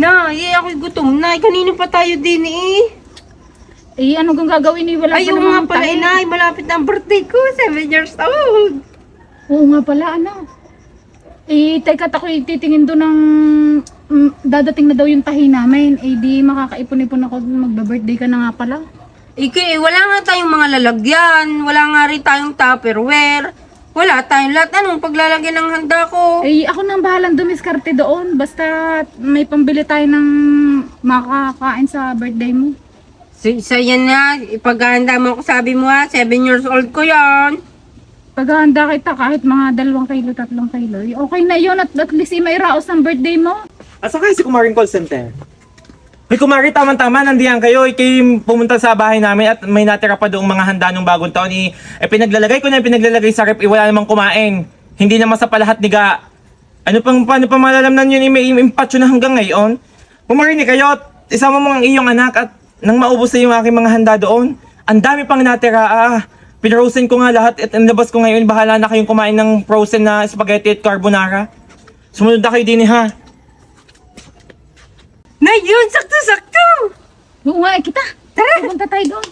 Nay, ako'y gutom na. Kanino pa tayo din eh? Eh, ano kang gagawin eh? Wala Ayaw pa nga namang pala, tayo. Inay. Malapit na ang birthday ko. 7 years old. Oo nga pala, ano. Eh, teka, ako'y titingin doon ng... dadating na daw yung tahi namin. Eh, di makakaipon-ipon ako. Magba-birthday ka na nga pala. Wala nga tayong mga lalagyan. Wala nga rin tayong Tupperware. Wala tayong lahat. Anong paglalagyan ng handa ko? Eh, ako nang bahalang dumiskarte doon. Basta may pambili tayo ng makakain sa birthday mo. So yan na. Ipaghahanda mo ako. Sabi mo ha, 7 years old ko yan. Paghahanda kita kahit mga 2 kilo, 3 kilo. Eh, okay na yun at least may raos ng birthday mo. Asa kayo si Kumaring call center? Hoy Kumari, tama-tama, nandiyan kayo. Kayo pumunta sa bahay namin at may natira pa doong mga handa ng bagong taon. Pinaglalagay ko na pinaglalagay sa rep, wala namang kumain. Hindi naman sa palahat niga. Paano pa malalamnan yun, may impatyo na hanggang ngayon? Kumari ni kayo, isama mo ang iyong anak at nang maubos na yung aking mga handa doon. Ang dami pang natira. Pinrosen ko nga lahat at inabas ko ngayon. Bahala na kayong kumain ng frozen na spaghetti at carbonara. Sumunod na kayo din ha. Nay, yun! Sakto-sakto! Oo nga, kita. Tara! Pupunta tayo doon.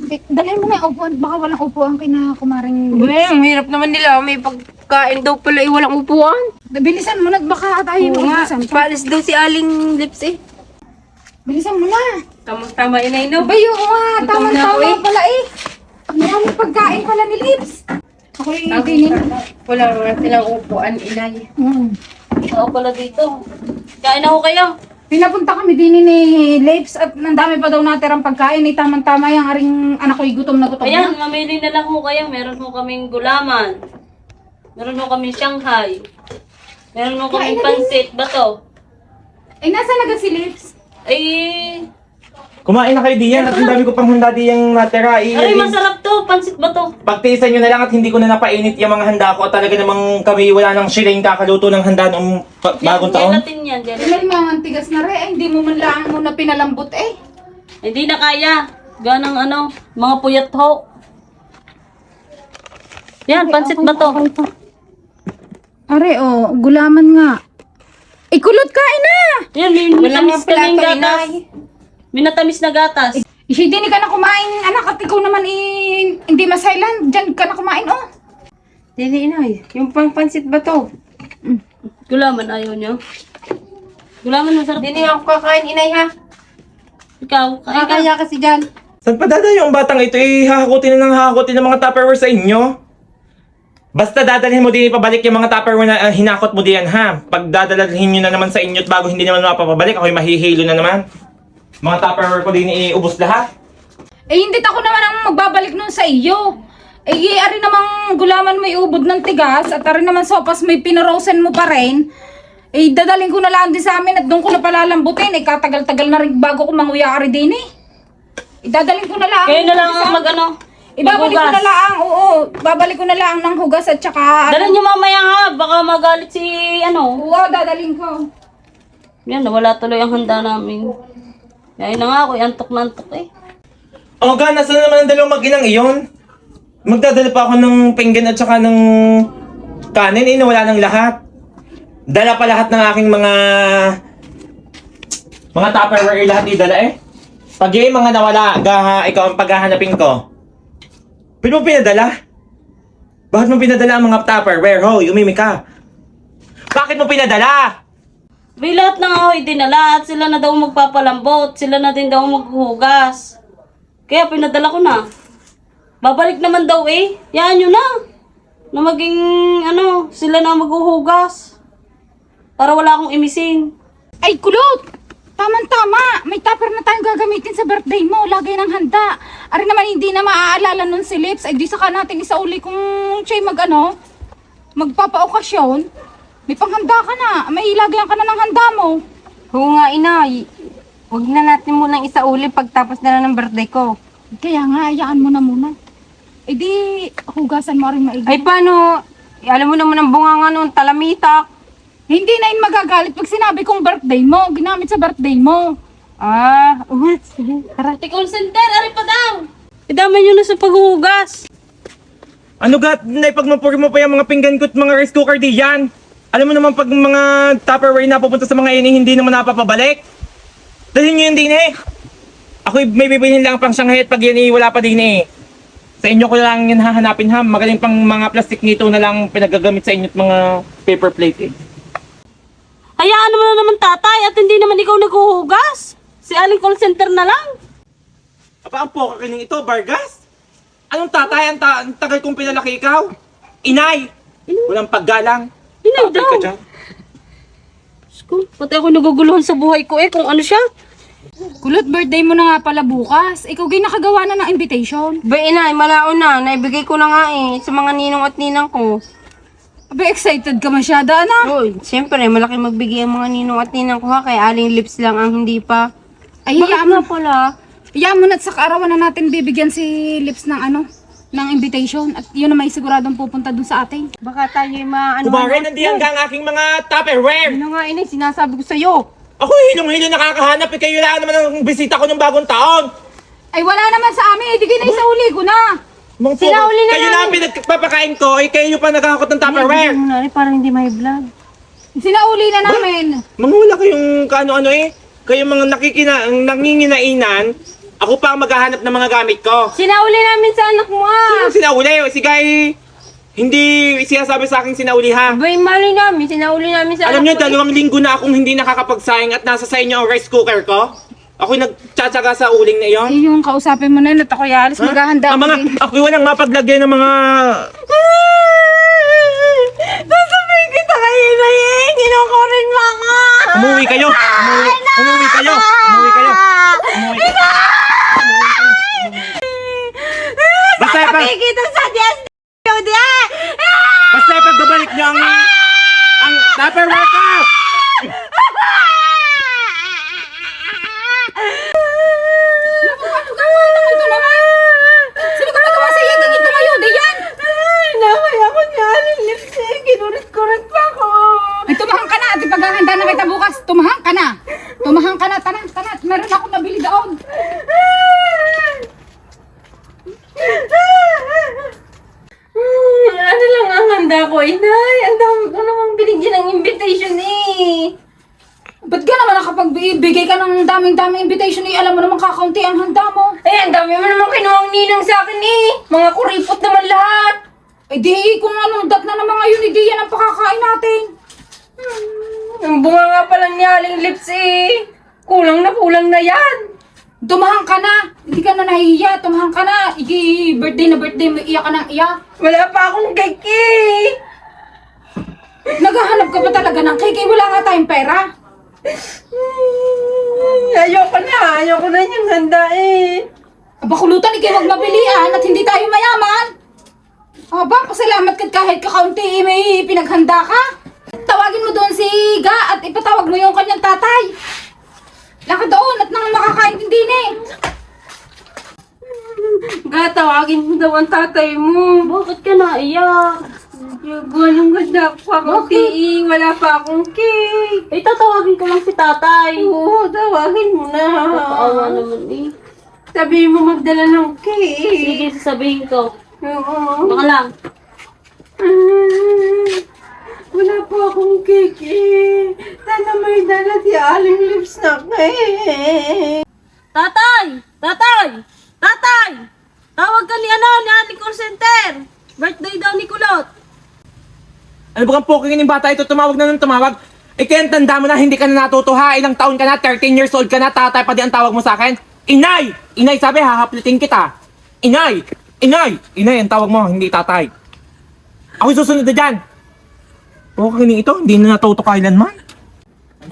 Eh, dalhin mo na yung upuan. Baka walang upuan kina kumaring... Ang hirap naman nila. May pagkain daw pala walang upuan. Bilisan mo na, baka tayo Oo nga. mag-ubusan pa. Paalis daw si Aling Lips eh. Bilisan mo na. Tama Inay, no? Bayo nga, Gutom na ako tama-tama eh. pala eh. Maraming pagkain pala ni Lips. Ako'y dinin. Wala nga silang upuan, Inay. Oo pala dito. Kain na ho kayo. Pinapunta kami din ni Lips at ang dami pa daw natirang pagkain. Eh, tamang-tama yung aring anak ko'y gutom na gutom Ayan, na. mamili na lang ho kayo. Meron ho kaming gulaman. Meron ho kaming Shanghai. Meron ho kaming pansit. Bato. Eh, nasa na si Lips? Ay, Kumain na kayo diyan at ang dami ko pang handa diyang natira. aray masarap to. Pansit ba to? Pagtiisan nyo na lang at hindi ko na napainit yung mga handa ko at talaga namang kami wala nang shilling kakaluto ng handa noong bagong taon. Gelatin yan. Eh, Gelatin. may mga tigas na rin. Eh, hindi mo man lang muna pinalambot eh. Hindi na kaya. Ganang ano, mga puyat ho. Yan, pansit ba to? Are, oh, gulaman nga. Ikulot kain na! Yan, may Wala nga natamis kaming plato, gatas. Inay. May natamis na gatas. Hindi ka na kumain, anak, at ikaw naman hindi masailan. Diyan ka na kumain, oh. Dili, Inay. Yung pansit ba to? Gulaman, ayaw nyo? Gulaman, masarap. Dili ako kakain, Inay ha. Ikaw, kain ka. Kakaya kasi dyan. Saan pa dadayo ang batang ito? Hahakutin ng mga Tupperware sa inyo. Basta dadalhin mo din ipabalik yung mga Tupperware na hinakot mo diyan ha. Pag dadalhin nyo na naman sa inyo at bago hindi naman mapapabalik, ako'y mahihilo na naman. Mga Tupperware ko din iubos lahat. Eh, hindi ako naman ang magbabalik nun sa iyo. Eh, ari namang gulaman may ubod ng tigas at ari naman sopas may pinarosen mo pa rin. Eh, dadaling ko na lang din sa amin at doon ko na palalambutin. Eh, katagal-tagal na rin bago ko manguya ari din eh. Dadaling ko na lang. Kayo na lang ang mag-ano. Ibabalik ko na lang, oo. Babalik ko na lang ng hugas at saka... Dala nyo mamaya ha, baka magalit si ano. Oo, dadaling ko. Yan, nawala tuloy ang handa namin. Yan na nga ako, antok na antok eh. O ga, nasa naman ang dalawang mag-inang iyon? Magdadala pa ako ng pinggan at saka ng kanin, nawala ng lahat. Dala pa lahat ng aking mga Tupperware lahat idala eh. Pag yung mga nawala, ikaw ang paghahanapin ko. Pwede mo pinadala? Bakit mo pinadala ang mga Tupperware? Hoy, umimi ka. Bakit mo pinadala? May lahat ng ahoy dinala at sila na daw magpapalambot. Sila na din daw maghuhugas. Kaya pinadala ko na. Babalik naman daw eh. Yan yun na. Na maging ano, sila na maghuhugas. Para wala akong imisin. Ay, kulot! Tama-tama! May tupper na tayong gagamitin sa birthday mo. Lagay ng handa. Ari naman hindi na maaalala nun si Lips. Ay, di saka natin isauli kung siya'y magpapa-okasyon. May panghanda ka na. May ilagyan ka na ng handa mo. Oo nga, Inay. Huwag na natin munang isauli pagtapos na lang ng birthday ko. Kaya nga, ayaan mo na muna. Eh di, hugasan mo rin maigi. Ay, paano? Alam mo naman ang bunganga nun, talamitak. Hindi na yun magagalit pag sinabi kong birthday mo. Ginamit sa birthday mo. Sige. Tara. Call center, ari pa daw. Idamay nyo na sa paghuhugas. Ano ga, naipagmapuri mo pa yung mga pinggan ko at mga rice cooker di yan? Alam mo naman pag mga Tupperware na pupunta sa mga ini, hindi naman napapabalik. Dalhin nyo yun din eh. Ako may bibilhin lang pang Shanghai at pag yan eh, wala pa din eh. Sa inyo ko lang yan hahanapin ha. Magaling pang mga plastic nito na lang pinagagamit sa inyo at mga paper plate eh. Hayaan mo na naman tatay at hindi naman ikaw naghuhugas. Si Aling call center na lang. Aba, ang poka kining ito, Vargas? Anong tatay? Ang tagal kong pinalaki ikaw? Inay! Walang paggalang. Inay Tatay daw. ka dyan. Pati ako naguguluhan sa buhay ko eh kung ano siya. Kulot, birthday mo na nga pala bukas. Ikaw gay nakagawa na ng invitation. Ba, inay, malaon na. Naibigay ko na nga eh, sa mga ninong at ninang ko. Abe, excited ka masyada, na. Uy, siyempre, malaki magbigay ang mga ninong at ninang ko ha. Kaya Aling Lips lang ang hindi pa. Ay, Bakit hayaan nga mo. pala? Hayaan mo na't sa kaarawan na natin bibigyan si Lips ng ng invitation. At yun na may siguradong pupunta dun sa atin. Baka tayo yung mga Kumare, nandiyan ka ang aking mga Tupperware. Ano nga inay, sinasabi ko sa'yo. Ako hilong-hilo nakakahanap eh. Kayo lang naman ang bisita ko ng bagong taon. Ay, wala naman sa amin. Di kayo na isauli ko na. Mga Sinauli na kayo na ang pinagpapakain ko, eh kayo pa naghahakot ng Tupperware. Bigyan mo na rin, parang hindi may vlog. Sinauli na namin. Mga wala kayong kaano-ano eh. Kayo mga nanginginainan, ako pa ang maghahanap ng mga gamit ko. Sinauli namin sa anak mo ah. Sino sinauli? Si Guy, hindi sinasabi sa akin sinauli ha. Abay, mali namin. Sinauli namin sa Alam niyo, anak mo. 2 linggo na akong hindi nakakapagsaing at nasa sa inyo ang rice cooker ko. Ako'y nagtsatsaga sa uling na iyon. Yung kausapin mo na yun at ako yalis. Maghahanda Ang mga, din. ako'y walang mapaglagay ng mga... Sasabihin kita kayo na eh. Kinukurin mo ako. Umuwi kayo! Umuwi kayo! Umuwi kayo! Umuwi kayo! Basta pag... Nakikita sa DSWD ah. Basta pagbabalik niyo ang Tupperware ko! Ito naman. Sino ka magawa sa iyo? Ganito ngayon. Di yan. Ay, nakay ako ni Aling Lips eh. Kinurit-kurit pa ako. Ay, tumahang ka na. At ipaghahanda na kita bukas. Tumahang ka na. Tumahang ka na. Tara. Meron akong nabili doon. Ano lang ang handa ko, inay? Ang dami ko namang binigyan ng invitation eh. Ba't ka naman nakapagbigay ka ng daming-daming invitation eh? Alam mo naman kakaunti ang handa mo. Eh, ang dami mo naman kinuhang ninang sa akin eh. Mga kuripot naman lahat. Eh di, kung anong dat na naman ngayon, hindi yan ang pakakain natin. Ang bunga nga pala ni Aling Lips eh. Kulang na yan. Tumahang ka na. Hindi ka na nahihiya. Tumahang ka na. Birthday na birthday mo, iyak ka ng iyak. Wala pa akong cake eh. Naghahanap ka pa talaga ng cake. Eh, wala nga tayong pera. Ayoko na yung handa eh. Bakulutan, ikaw wag mabilian at hindi tayo mayaman. Aba, pasalamat ka kahit kakaunti may pinaghanda ka. Tawagin mo doon si Ga at ipatawag mo yung kanyang tatay. Laka doon at nang makakaintindi na eh. Tawagin mo daw ang tatay mo. Bakit ka naiyak? Walang ganda pa akong tii. Wala pa akong cake. Eh, tatawagin ko lang si tatay. Oo, tawagin mo na. Nakakaawa naman eh. Sabihin mo magdala ng cake. Sige, sasabihin ko. Oo. Baka lang. Wala pa akong cake eh. Sana may dala si Aling Lips na cake. Tatay! Tatay! Tatay! Tawag ka ni Aling call center. Birthday daw ni Kulot. Ano ba kang poking yung bata ito? Tumawag na ng tumawag. Eh kaya tanda mo na, hindi ka na natutuha. Ilang taon ka na, 13 years old ka na, tatay pa di ang tawag mo sa akin. Inay! Inay, sabi, hahaplitin kita. Inay! Inay! Inay, ang tawag mo, hindi tatay. Ako'y susunod na dyan. Poking ito, hindi na natuto kailanman.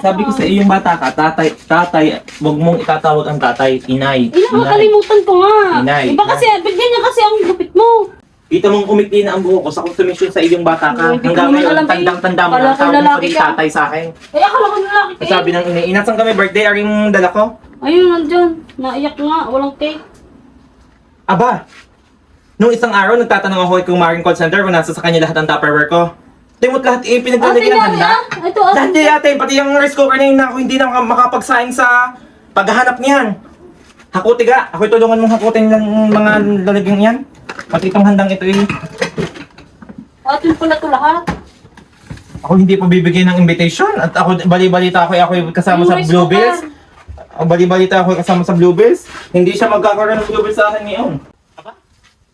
Sabi ko sa iyo yung bata ka, tatay, wag mong itatawag ang tatay, inay. Nakakalimutan ko nga. Inay. Iba kasi, ganyan kasi ang gupit mo. Kita mong kumikli na ang buho ko sa konsumisyon sa iyong bata ka. Hindi ko Hanggang naman ngayon, alam eh. tandang-tanda mo Kala na ko tawag mo pa lalaki rin ka. tatay sa akin. Eh, akala ko lalaki ka. Sabi ng ina, inasan kami birthday, aring dala ko. Ayun, nandyan. Naiyak nga. Walang cake. Aba, nung isang araw, nagtatanong ako kay Kumaring call center kung nasa sa kanya lahat ng Tupperware ko. Timot lahat eh, pinaglalagay ng handa. Ito, Lahat niya yate, pati yung rice cooker na yun na ako hindi na makapagsaing sa paghahanap niyan. Hakuti ka, ako'y tulungan mong hakutin ng mga lalagyan yan. Pati itong handang ito eh. Atin pala ito lahat. Ako hindi pa bibigyan ng invitation at ako bali-balita ako kasama sa Ay, Bluebills. Bali-balita ako kasama sa Bluebills. Hindi siya magkakaroon ng Bluebills sa akin ngayon. Aba?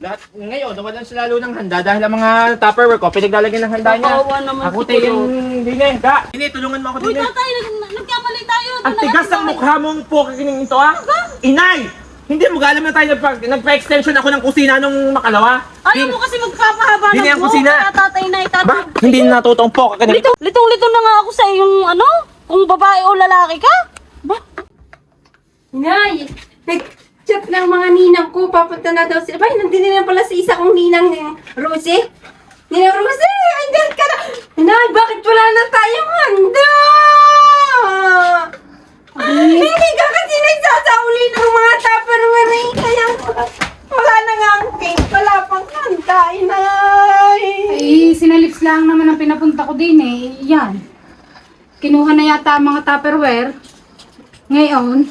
Lahat ngayon, nawalan siya lalo ng handa dahil ang mga Tupperware ko, pinaglalagyan ng handa niya. Kawawa naman Ako si tayo Kulot. yung hindi niya. Da, hindi, tulungan mo ako Uy, din. tatay, nagkamali tayo. Ang tigas ng mukha mong pukikining ito ah. Inay! Hindi mo alam na tayo nagpa-extension ako ng kusina nung makalawa. Ayaw mo kasi magpapahaba Hindi ng ang buhok, kusina. kaya tatay na Ba? Hindi na natutong pukikining ito. Litong-lito na nga ako sa yung ano, kung babae o lalaki ka. Ba? Inay, nag-chat ng mga ninang ko, papunta na daw sila. Bay, nandito na pala sa isa kong ninang ng Rosie. Ninang Rosie, andyan ka na. Inay, bakit wala na tayong handa? Hindi ka kasi nagsasauli ng mga Tupperware eh. Kaya wala na nga ang cake, wala pang handa, inay. Ay, sinalips lang naman ang pinapunta ko din eh. Yan. Kinuha na yata ang mga Tupperware. Ngayon,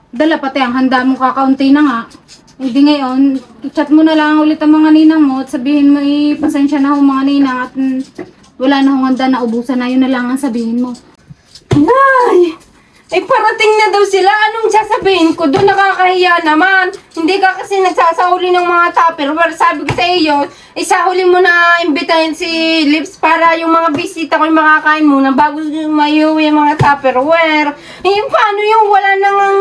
dala pati ang handa mo kakaunti na nga. Hindi ngayon, i-chat mo na lang ulit ang mga ninang mo at sabihin mo, pasensya na ho mga ninang at wala na hong handa na ubusan na, yun na lang ang sabihin mo. Inay! Eh, parating na daw sila. Anong sasabihin ko? Doon nakakahiya naman. Hindi ka kasi nagsasauli ng mga Tupperware. Sabi ko sa iyo, isahuli mo na imbitahin si Lips para yung mga bisita ko yung makakain muna bago mayuwi yung mga Tupperware. Eh, paano yung wala nang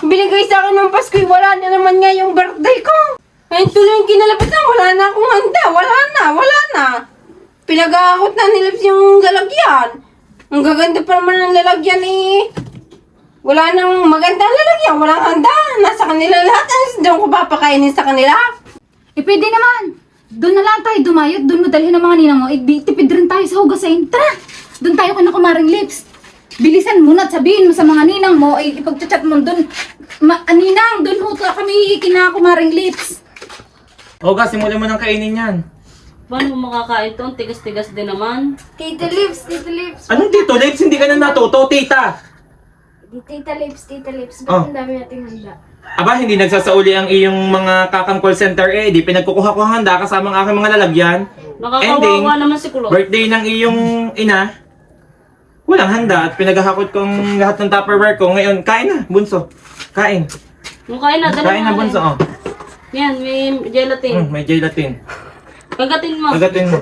binigay sa akin ng Pasko? Wala na naman nga yung birthday ko. Ay, tuloy yung kinalabasan. Wala na akong handa. Wala na. Pinag-aakot na ni Lips yung lalagyan. Ang gaganda pa naman ng lalagyan eh. Wala nang magandang lalagyan, walang handa. Nasa kanila lahat. Doon ko papakainin sa kanila. Eh, pwede naman. Doon na lang tayo dumayot. Doon mo dalhin ang mga ninang mo. Tipid rin tayo sa hugasin. Tara! Doon tayo kay Kumaring Lips. Bilisan mo na at sabihin mo sa mga ninang mo. Ay, ipag-chat mo doon. Ninang, doon ho kami kina Kumaring Lips. Oga, simulan mo ng kainin yan. Paano mo makakain to? Ang tigas-tigas din naman. Tita Lips, Tita Lips. Anong Tito Lips? Hindi ka na natuto, tita. Tita Lips, Oh. ang dami nating handa? Aba, hindi nagsasauli ang iyong mga kakang call center eh. Di pinagkukuha ko handa kasama ang aking mga lalagyan. Ending, Nakakawawa naman si Kulot. birthday ng iyong ina, walang handa at pinaghahakot kong lahat ng Tupperware ko. Ngayon, kain na, bunso. Kain. Yung kain na, dala Kain na, mo bunso. Oh. Yan, may gelatin. May gelatin. Kagatin mo. Agatin mo.